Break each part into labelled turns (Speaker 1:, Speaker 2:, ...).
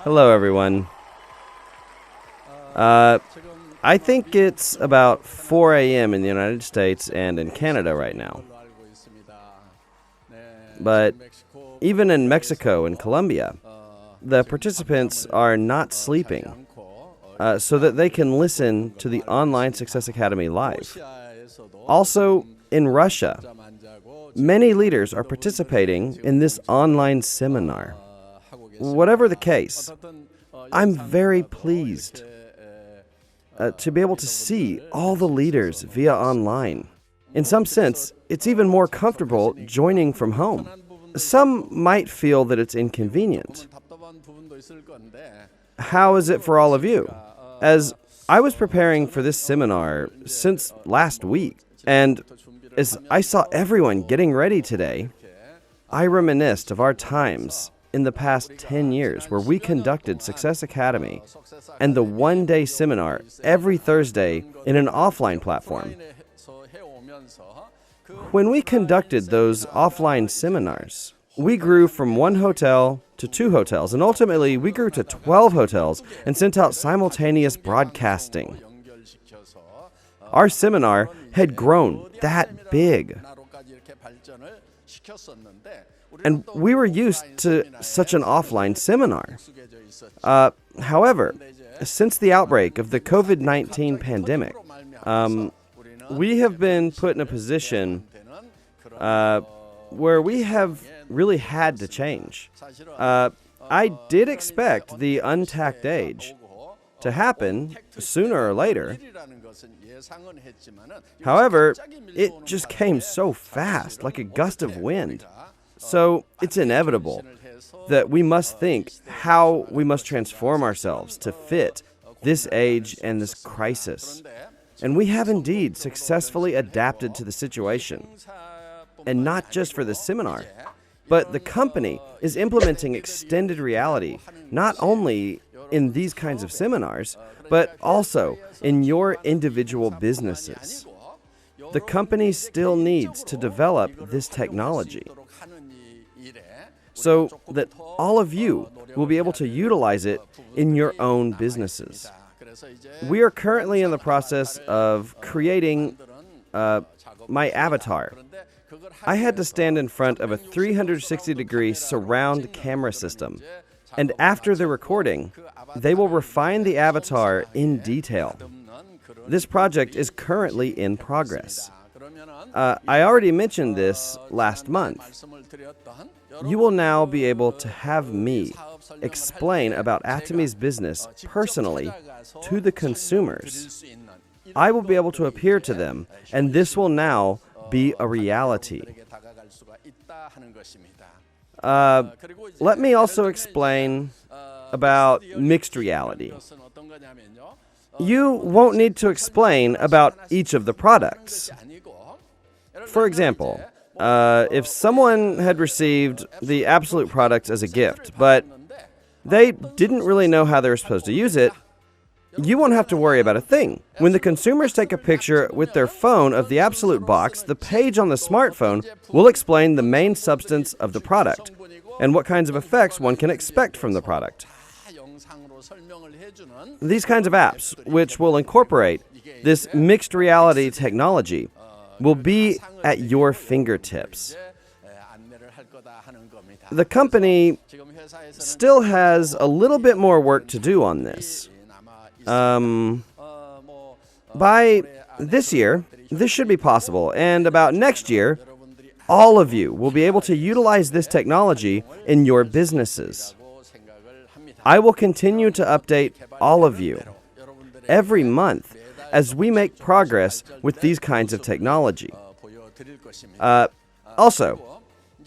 Speaker 1: Hello, everyone. I think it's about 4 a.m. in the United States and in Canada right now. But even in Mexico and Colombia, the participants are not sleeping so that they can listen to the Online Success Academy live. Also, in Russia, many leaders are participating in this online seminar. Whatever the case, I'm very pleased to be able to see all the leaders via online. In some sense, it's even more comfortable joining from home. Some might feel that it's inconvenient. How is it for all of you? As I was preparing for this seminar since last week, and as I saw everyone getting ready today, I reminisced of our times in the past 10 years where we conducted Success Academy and the one-day seminar every Thursday in an offline platform. When we conducted those offline seminars, we grew from 1 hotel to 2 hotels, and ultimately we grew to 12 hotels and sent out simultaneous broadcasting. Our seminar had grown that big. And we were used to such an offline seminar. However, since the outbreak of the COVID-19 pandemic, we have been put in a position where we have really had to change. I did expect the untacked age to happen sooner or later. However, it just came so fast, like a gust of wind. So it's inevitable that we must think how we must transform ourselves to fit this age and this crisis. And we have indeed successfully adapted to the situation. And not just for the seminar, but the company is implementing extended reality, not only in these kinds of seminars, but also in your individual businesses. The company still needs to develop this technology so that all of you will be able to utilize it in your own businesses. We are currently in the process of creating my avatar. I had to stand in front of a 360-degree surround camera system, and after the recording, they will refine the avatar in detail. This project is currently in progress. I already mentioned this last month. You will now be able to have me explain about Atomy's business personally to the consumers. I will be able to appear to them, and this will now be a reality. Let me also explain about mixed reality. You won't need to explain about each of the products. For example, if someone had received the Absolute products as a gift, but they didn't really know how they were supposed to use it, you won't have to worry about a thing. When the consumers take a picture with their phone of the Absolute box, the page on the smartphone will explain the main substance of the product and what kinds of effects one can expect from the product. These kinds of apps, which will incorporate this mixed reality technology, will be at your fingertips. The company still has a little bit more work to do on this. By this year, this should be possible, and about next year, all of you will be able to utilize this technology in your businesses. I will continue to update all of you every month as we make progress with these kinds of technology. Also,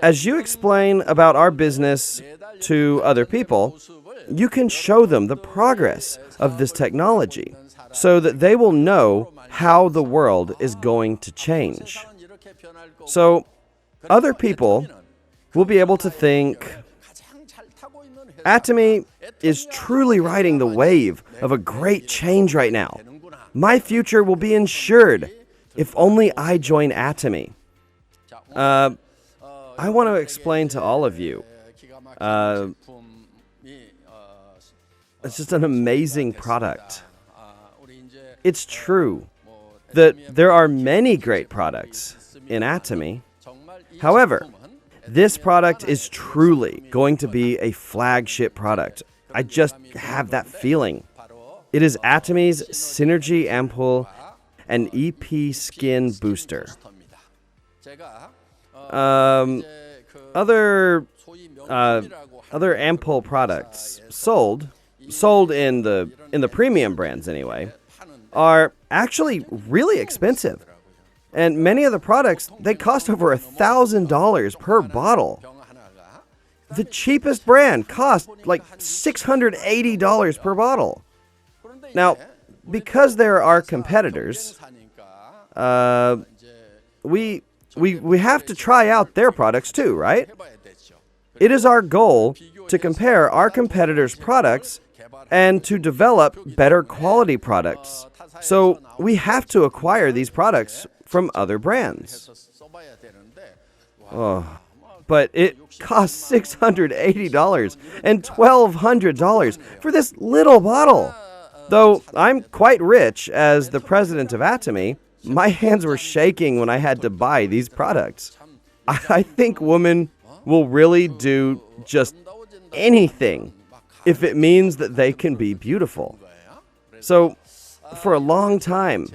Speaker 1: as you explain about our business to other people, you can show them the progress of this technology so that they will know how the world is going to change. So, other people will be able to think, Atomy is truly riding the wave of a great change right now. My future will be ensured if only I join Atomy. I want to explain to all of you it's just an amazing product. It's true that there are many great products in Atomy. However, this product is truly going to be a flagship product. I just have that feeling. It is Atomy's Synergy Ampoule and EP Skin Booster. Other ampoule products sold in the premium brands anyway, are actually really expensive. And many of the products, they cost over $1,000 per bottle. The cheapest brand cost like $680 per bottle. Now, because there are competitors, we have to try out their products too, right? It is our goal to compare our competitors' products and to develop better quality products. So we have to acquire these products from other brands. But it costs $680 and $1,200 for this little bottle. Though I'm quite rich as the president of Atomy, my hands were shaking when I had to buy these products. I think women will really do just anything if it means that they can be beautiful. So, for a long time,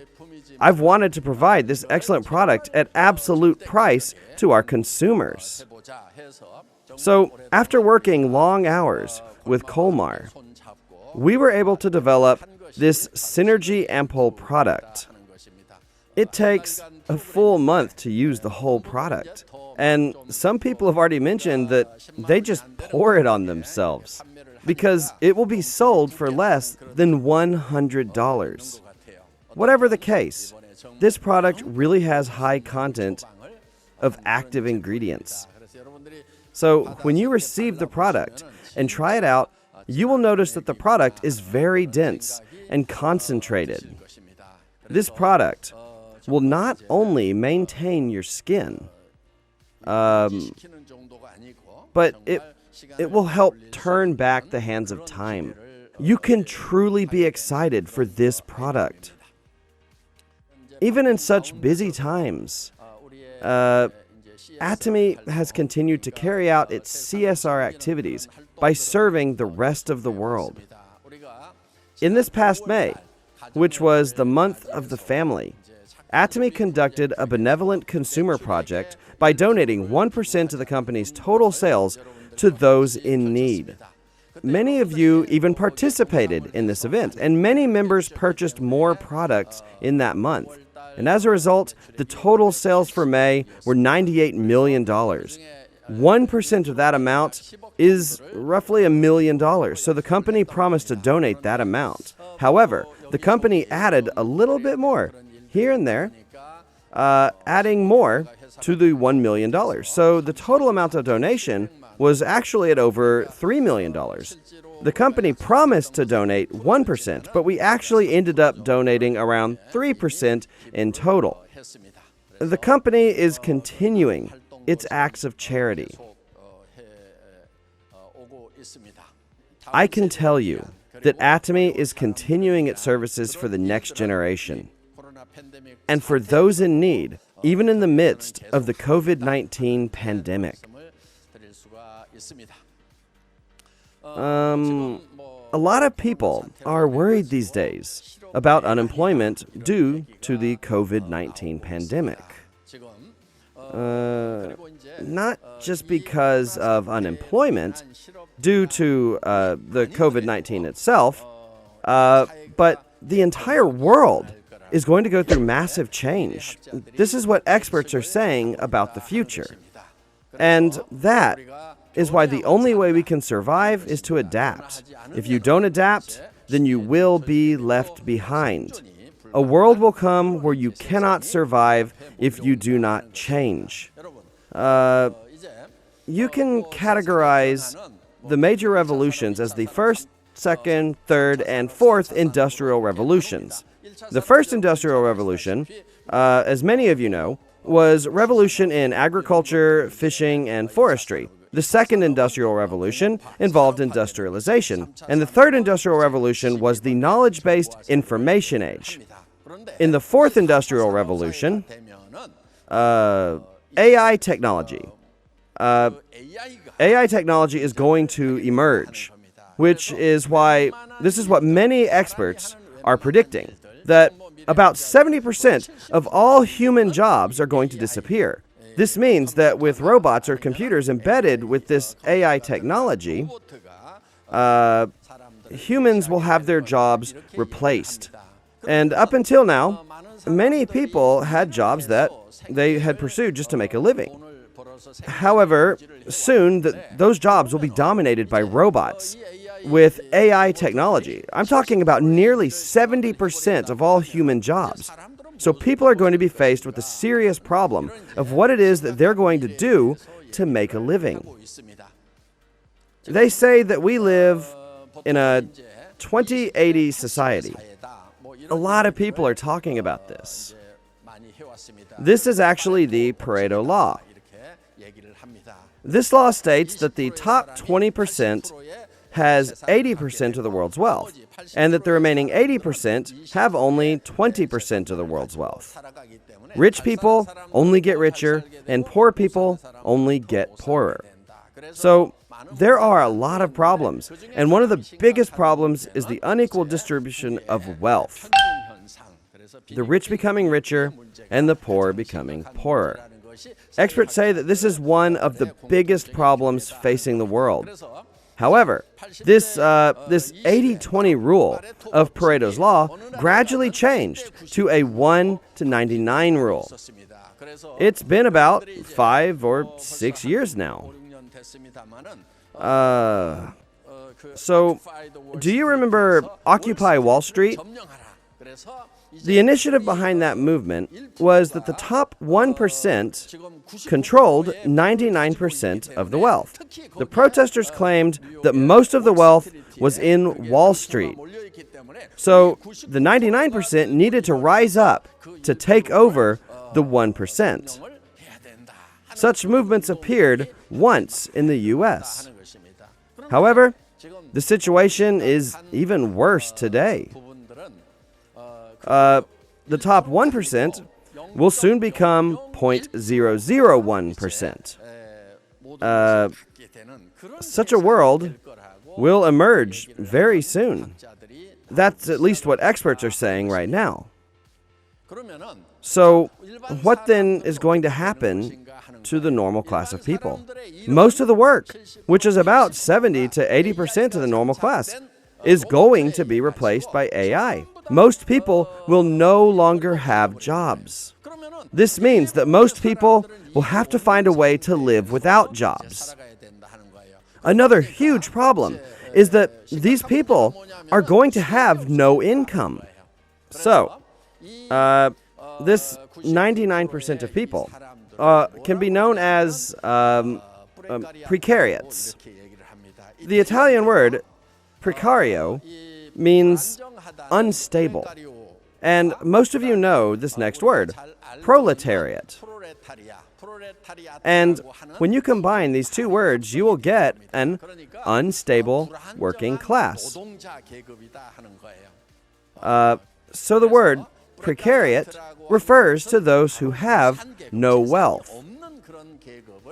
Speaker 1: I've wanted to provide this excellent product at absolute price to our consumers. So, after working long hours with Colmar, we were able to develop this Synergy Ampoule product. It takes a full month to use the whole product. And some people have already mentioned that they just pour it on themselves because it will be sold for less than $100. Whatever the case, this product really has high content of active ingredients. So when you receive the product and try it out, you will notice that the product is very dense and concentrated. This product will not only maintain your skin, but it will help turn back the hands of time. You can truly be excited for this product. Even in such busy times, Atomy has continued to carry out its CSR activities by serving the rest of the world. In this past May, which was the month of the family, Atomy conducted a benevolent consumer project by donating 1% of the company's total sales to those in need. Many of you even participated in this event, and many members purchased more products in that month. And as a result, the total sales for May were $98 million. 1% of that amount is roughly $1 million, so the company promised to donate that amount. However, the company added a little bit more here and there, adding more to the $1 million. So the total amount of donation was actually at over $3 million. The company promised to donate 1%, but we actually ended up donating around 3% in total. The company is continuing its acts of charity. I can tell you that Atomy is continuing its services for the next generation and for those in need, even in the midst of the COVID-19 pandemic. A lot of people are worried these days about unemployment due to the COVID-19 pandemic. Not just because of unemployment due to the COVID-19 itself, but the entire world is going to go through massive change. This is what experts are saying about the future. And that is why the only way we can survive is to adapt. If you don't adapt, then you will be left behind. A world will come where you cannot survive if you do not change. You can categorize the major revolutions as the first, second, third, and fourth industrial revolutions. The first industrial revolution, as many of you know, was revolution in agriculture, fishing, and forestry. The second industrial revolution involved industrialization, and the third industrial revolution was the knowledge-based information age. In the fourth industrial revolution, AI technology. AI technology is going to emerge, which is why this is what many experts are predicting, that about 70% of all human jobs are going to disappear. This means that with robots or computers embedded with this AI technology, humans will have their jobs replaced. And up until now, many people had jobs that they had pursued just to make a living. However, soon those jobs will be dominated by robots with AI technology. I'm talking about nearly 70% of all human jobs. So people are going to be faced with the serious problem of what it is that they're going to do to make a living. They say that we live in a 2080 society. A lot of people are talking about this. This is actually the Pareto law. This law states that the top 20% has 80% of the world's wealth, and that the remaining 80% have only 20% of the world's wealth. Rich people only get richer, and poor people only get poorer. So there are a lot of problems, and one of the biggest problems is the unequal distribution of wealth. The rich becoming richer, and the poor becoming poorer. Experts say that this is one of the biggest problems facing the world. However, this 80-20 rule of Pareto's law gradually changed to a 1-99 rule. It's been about 5 or 6 years now. So, do you remember Occupy Wall Street? The initiative behind that movement was that the top 1% controlled 99% of the wealth. The protesters claimed that most of the wealth was in Wall Street. So the 99% needed to rise up to take over the 1%. Such movements appeared once in the U.S. However, the situation is even worse today. The top 1% will soon become 0.001%. Such a world will emerge very soon. That's at least what experts are saying right now. So, what then is going to happen to the normal class of people? Most of the work, which is about 70 to 80% of the normal class, is going to be replaced by AI. Most people will no longer have jobs. This means that most people will have to find a way to live without jobs. Another huge problem is that these people are going to have no income. So, this 99% of people can be known as precariats. The Italian word precario means unstable. And most of you know this next word, proletariat. And when you combine these two words, you will get an unstable working class. So the word precariat refers to those who have no wealth.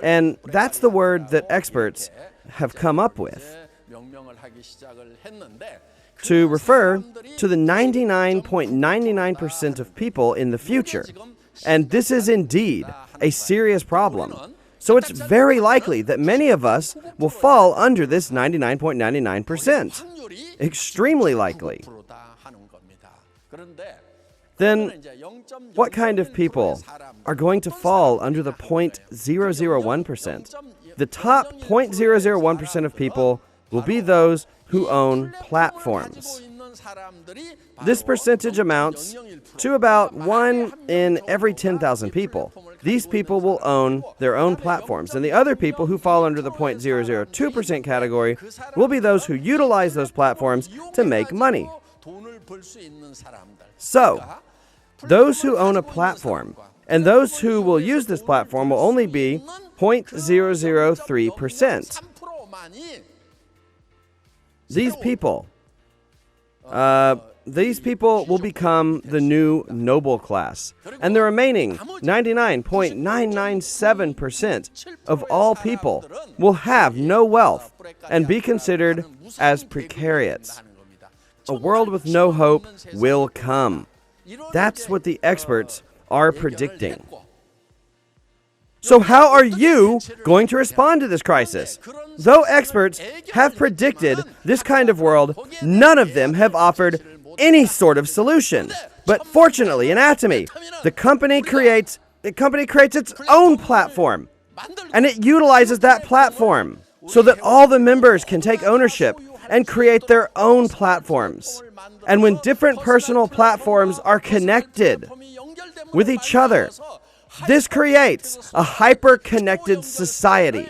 Speaker 1: And that's the word that experts have come up with to refer to the 99.99% of people in the future. And this is indeed a serious problem. So it's very likely that many of us will fall under this 99.99%. Extremely likely. Then, what kind of people are going to fall under the 0.001%? The top 0.001% of people will be those who own platforms. This percentage amounts to about 1 in every 10,000 people. These people will own their own platforms, and the other people who fall under the 0.002% category will be those who utilize those platforms to make money. So, those who own a platform And those who will use this platform will only be 0.003%. These people will become the new noble class, and the remaining 99.997% of all people will have no wealth and be considered as precariats. A world with no hope will come. That's what the experts are predicting. So how are you going to respond to this crisis? Though experts have predicted this kind of world, none of them have offered any sort of solution. But fortunately, in Atomy, the company creates its own platform, and it utilizes that platform so that all the members can take ownership and create their own platforms. And when different personal platforms are connected with each other, this creates a hyper-connected society.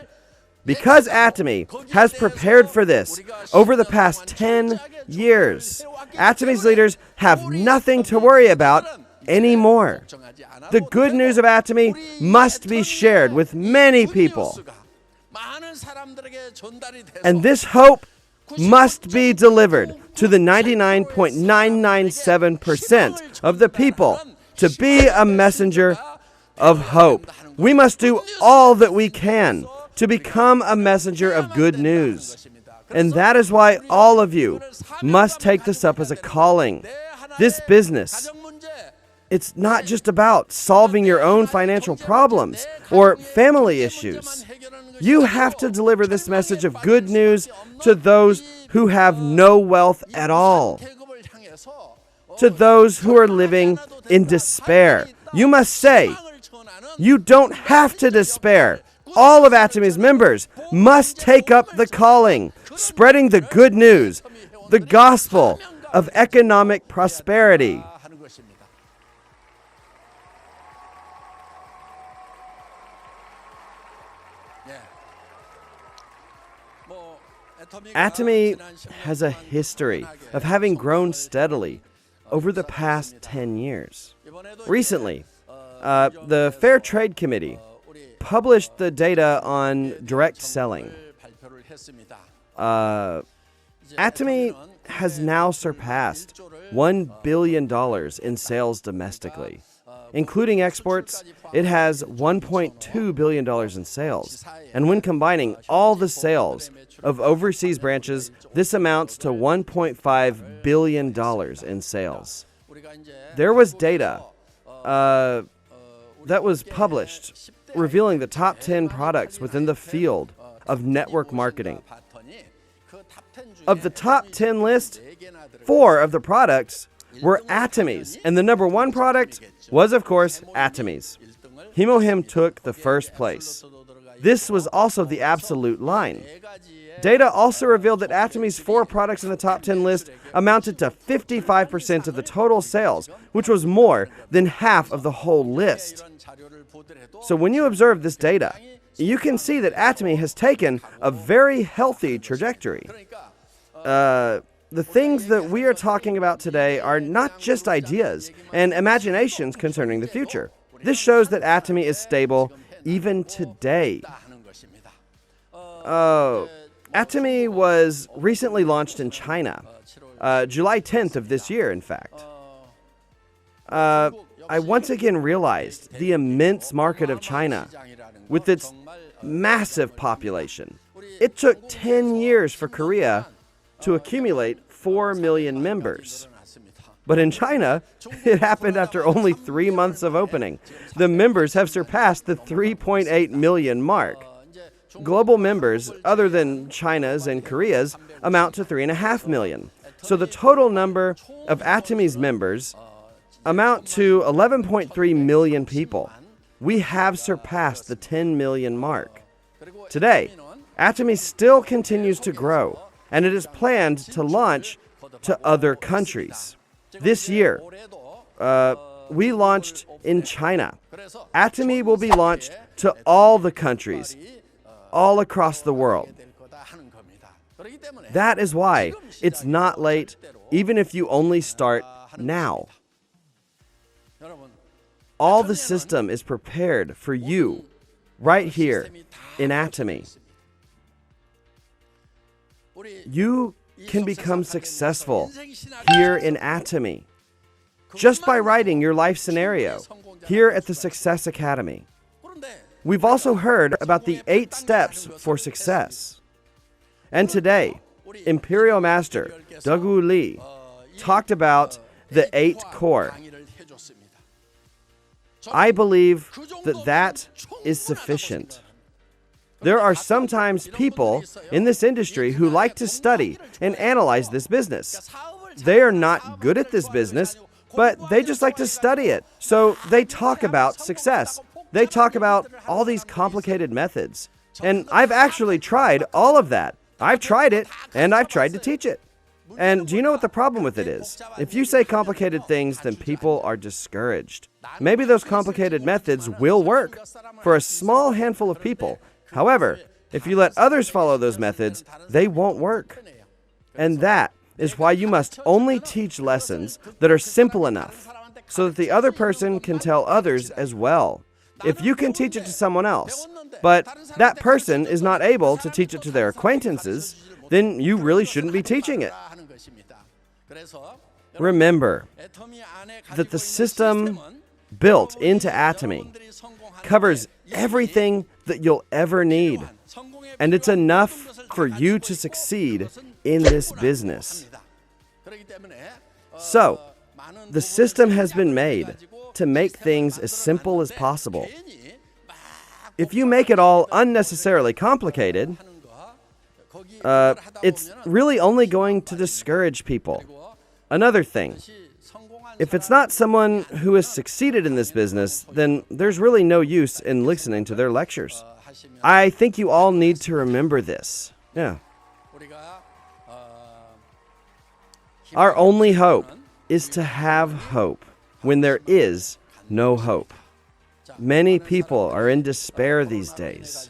Speaker 1: Because Atomy has prepared for this over the past 10 years, Atomy's leaders have nothing to worry about anymore. The good news of Atomy must be shared with many people. And this hope must be delivered to the 99.997% of the people to be a messenger of hope. We must do all that we can to become a messenger of good news. And that is why all of you must take this up as a calling. This business, it's not just about solving your own financial problems or family issues. You have to deliver this message of good news to those who have no wealth at all, to those who are living in despair. You must say, you don't have to despair. All of Atomy's members must take up the calling, spreading the good news, the gospel of economic prosperity. Atomy has a history of having grown steadily over the past 10 years. Recently, the Fair Trade Committee published the data on direct selling. Atomy has now surpassed $1 billion in sales domestically. Including exports, it has $1.2 billion in sales. And when combining all the sales of overseas branches, this amounts to $1.5 billion in sales. There was data that was published revealing the top 10 products within the field of network marketing. Of the top 10 list, 4 of the products were Atomy's, and the number 1 product was, of course, Atomy's. HemoHIM took the first place. This was also the absolute line. Data also revealed that Atomy's 4 products in the top 10 list amounted to 55% of the total sales, which was more than half of the whole list. So when you observe this data, you can see that Atomy has taken a very healthy trajectory. The things that we are talking about today are not just ideas and imaginations concerning the future. This shows that Atomy is stable even today. Atomy was recently launched in China, July 10th of this year, in fact. I once again realized the immense market of China with its massive population. It took 10 years for Korea to accumulate 4 million members. But in China, it happened after only 3 months of opening. The members have surpassed the 3.8 million mark. Global members, other than China's and Korea's, amount to 3.5 million. So the total number of Atomy's members amount to 11.3 million people. We have surpassed the 10 million mark. Today, Atomy still continues to grow, and it is planned to launch to other countries. This year, we launched in China. Atomy will be launched to all the countries, all across the world. That is why it's not late, even if you only start now. all the system is prepared for you right here in Atomy. You can become successful here in Atomy just by writing your life scenario here at the Success Academy. We've also heard about the 8 steps for success. And today, Imperial Master Dogu Lee talked about the 8 core. I believe that that is sufficient. There are sometimes people in this industry who like to study and analyze this business. They are not good at this business, but they just like to study it. So they talk about success. They talk about all these complicated methods. And I've actually tried all of that. I've tried it, and I've tried to teach it. And do you know what the problem with it is? If you say complicated things, then people are discouraged. Maybe those complicated methods will work for a small handful of people. However, if you let others follow those methods, they won't work. And that is why you must only teach lessons that are simple enough so that the other person can tell others as well. If you can teach it to someone else, but that person is not able to teach it to their acquaintances, then you really shouldn't be teaching it. Remember that the system built into Atomy covers everything that you'll ever need, and it's enough for you to succeed in this business. So, the system has been made to make things as simple as possible. If you make it all unnecessarily complicated, it's really only going to discourage people. Another thing, if it's not someone who has succeeded in this business, then there's really no use in listening to their lectures. I think you all need to remember this. Yeah. Our only hope is to have hope when there is no hope. Many people are in despair these days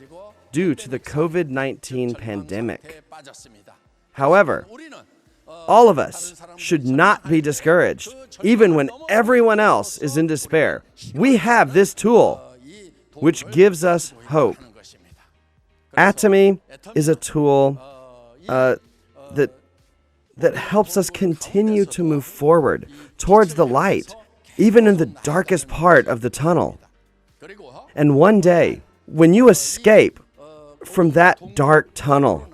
Speaker 1: due to the COVID-19 pandemic. However, all of us should not be discouraged, even when everyone else is in despair. We have this tool, which gives us hope. Atomy is a tool that helps us continue to move forward towards the light, even in the darkest part of the tunnel. And one day, when you escape from that dark tunnel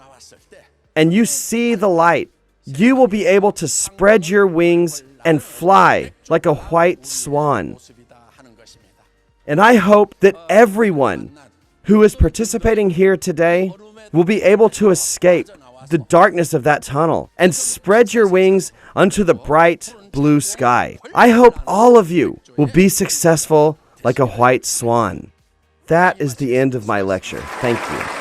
Speaker 1: and you see the light, you will be able to spread your wings and fly like a white swan. And I hope that everyone who is participating here today will be able to escape the darkness of that tunnel and spread your wings onto the bright blue sky. I hope all of you will be successful like a white swan. That is the end of my lecture. Thank you.